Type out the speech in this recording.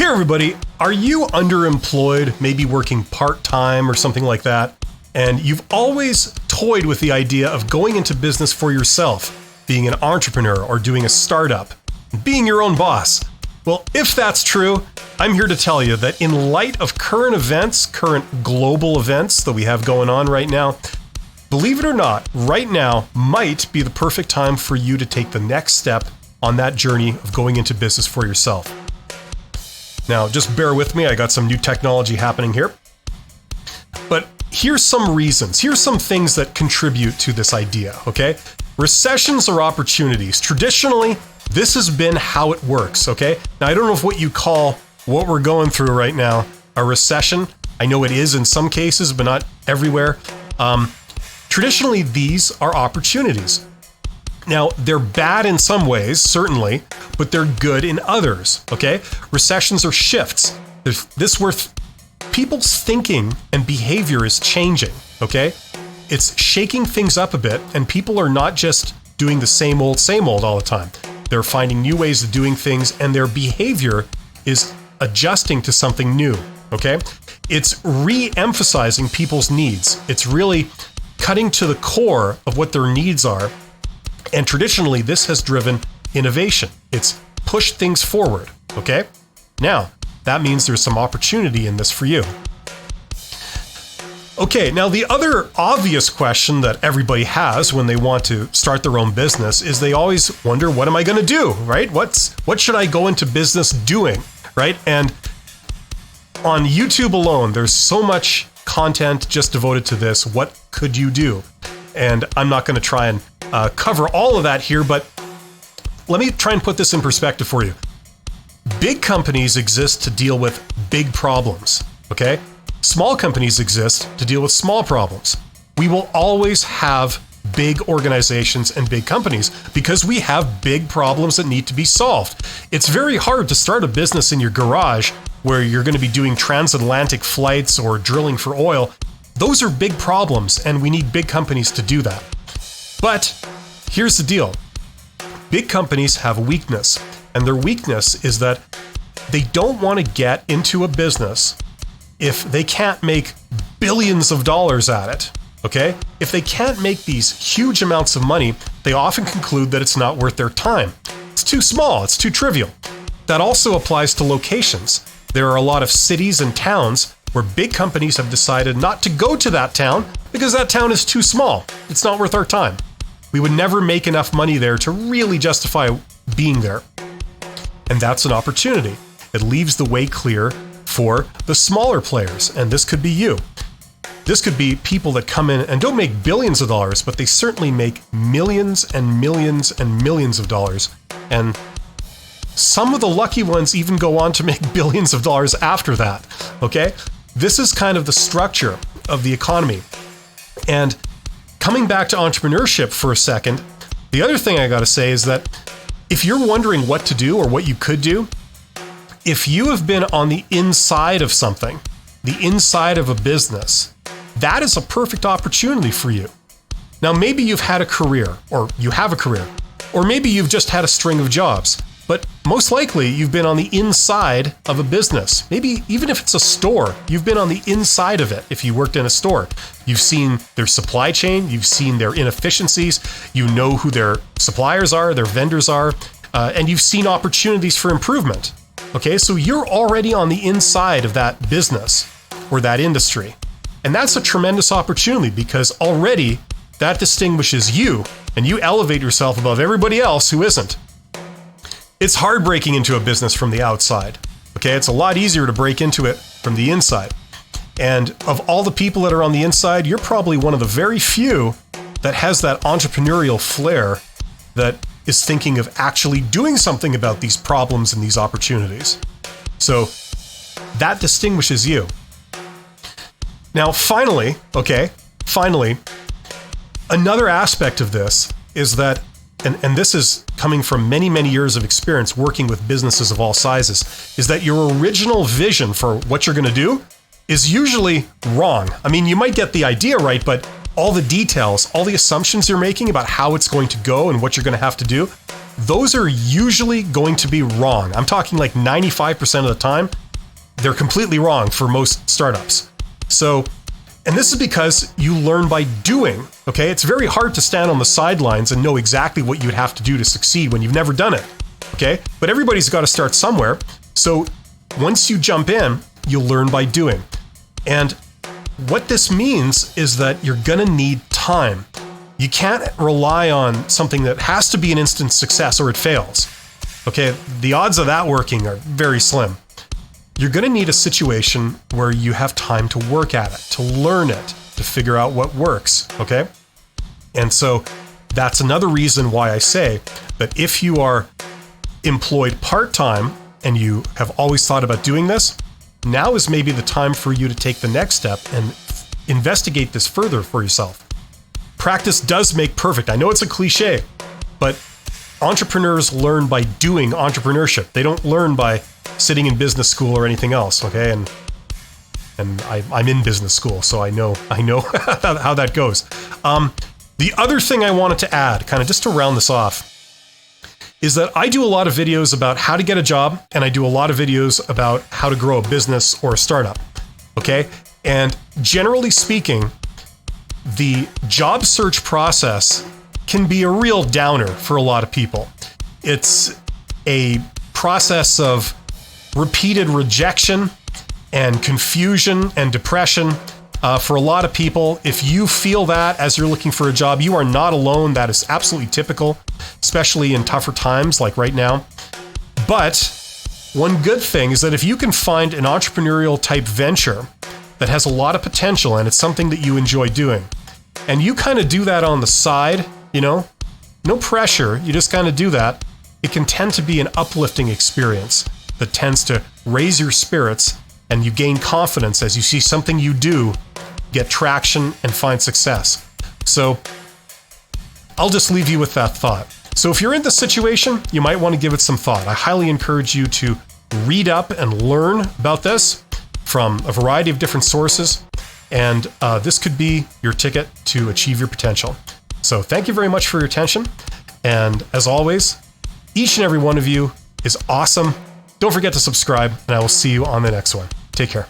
Hey everybody, are you underemployed, maybe working part-time or something like that? And you've always toyed with the idea of going into business for yourself, being an entrepreneur or doing a startup, being your own boss. Well, if that's true, I'm here to tell you that in light of current events, current global events that we have going on right now, believe it or not, right now might be the perfect time for you to take the next step on that journey of going into business for yourself. Now, just bear with me, I got some new technology happening here. But here's some reasons, here's some things that contribute to this idea, okay? Recessions are opportunities. Traditionally, this has been how it works, okay? Now, I don't know if what you call what we're going through right now a recession. I know it is in some cases, but not everywhere. Traditionally, these are opportunities. Now, they're bad in some ways, certainly, but they're good in others, okay? Recessions are shifts. This where people's thinking and behavior is changing, okay? It's shaking things up a bit, and people are not just doing the same old all the time. They're finding new ways of doing things, and their behavior is adjusting to something new, okay? It's re-emphasizing people's needs. It's really cutting to the core of what their needs are. And traditionally, this has driven innovation. It's pushed things forward, okay? Now, that means there's some opportunity in this for you. Okay, now the other obvious question that everybody has when they want to start their own business is they always wonder, what am I going to do, right? What should I go into business doing, right? And on YouTube alone, there's so much content just devoted to this. What could you do? And I'm not going to try and cover all of that here, but let me try and put this in perspective for you. Big companies exist to deal with big problems, okay? Small companies exist to deal with small problems. We will always have big organizations and big companies because we have big problems that need to be solved. It's very hard to start a business in your garage where you're going to be doing transatlantic flights or drilling for oil. Those are big problems, and we need big companies to do that. But here's the deal. Big companies have a weakness, and their weakness is that they don't want to get into a business if they can't make billions of dollars at it, okay? If they can't make these huge amounts of money, they often conclude that it's not worth their time. It's too small, it's too trivial. That also applies to locations. There are a lot of cities and towns where big companies have decided not to go to that town because that town is too small. It's not worth our time. We would never make enough money there to really justify being there. And that's an opportunity. It leaves the way clear for the smaller players, and this could be you. This could be people that come in and don't make billions of dollars, but they certainly make millions and millions and millions of dollars. And some of the lucky ones even go on to make billions of dollars after that, okay? This is kind of the structure of the economy. And coming back to entrepreneurship for a second, the other thing I gotta say is that if you're wondering what to do or what you could do, if you have been on the inside of something, the inside of a business, that is a perfect opportunity for you. Now, maybe you've had a career, or you have a career, or maybe you've just had a string of jobs. But most likely, you've been on the inside of a business. Maybe even if it's a store, you've been on the inside of it if you worked in a store. You've seen their supply chain, you've seen their inefficiencies, you know who their suppliers are, their vendors are, and you've seen opportunities for improvement. Okay, so you're already on the inside of that business or that industry. And that's a tremendous opportunity because already that distinguishes you and you elevate yourself above everybody else who isn't. It's hard breaking into a business from the outside, okay? It's a lot easier to break into it from the inside. And of all the people that are on the inside, you're probably one of the very few that has that entrepreneurial flair that is thinking of actually doing something about these problems and these opportunities. So that distinguishes you. Now, finally, another aspect of this is that and this is coming from many, many years of experience working with businesses of all sizes, is that your original vision for what you're going to do is usually wrong. I mean, you might get the idea right, but all the details, all the assumptions you're making about how it's going to go and what you're going to have to do, those are usually going to be wrong. I'm talking like 95% of the time, they're completely wrong for most startups. So, and this is because you learn by doing, okay? It's very hard to stand on the sidelines and know exactly what you would have to do to succeed when you've never done it, okay? But everybody's got to start somewhere. So once you jump in, you'll learn by doing. And what this means is that you're gonna need time. You can't rely on something that has to be an instant success or it fails, okay? The odds of that working are very slim. You're going to need a situation where you have time to work at it, to learn it, to figure out what works, okay? And so that's another reason why I say that if you are employed part-time and you have always thought about doing this, now is maybe the time for you to take the next step and investigate this further for yourself. Practice does make perfect. I know it's a cliche, but entrepreneurs learn by doing entrepreneurship. They don't learn by sitting in business school or anything else, okay? And I'm in business school, so I know how that goes. The other thing I wanted to add, kind of just to round this off, is that I do a lot of videos about how to get a job, and I do a lot of videos about how to grow a business or a startup, okay? And generally speaking, the job search process can be a real downer for a lot of people. It's a process of repeated rejection and confusion and depression for a lot of people. If you feel that as you're looking for a job, you are not alone. That is absolutely typical, especially in tougher times like right now. But one good thing is that if you can find an entrepreneurial type venture that has a lot of potential and it's something that you enjoy doing, and you kind of do that on the side, you know, no pressure, you just kind of do that, it can tend to be an uplifting experience that tends to raise your spirits, and you gain confidence as you see something you do get traction and find success. So I'll just leave you with that thought. So if you're in this situation, you might want to give it some thought. I highly encourage you to read up and learn about this from a variety of different sources, and this could be your ticket to achieve your potential. So thank you very much for your attention, and as always, each and every one of you is awesome. Don't forget to subscribe, and I will see you on the next one. Take care.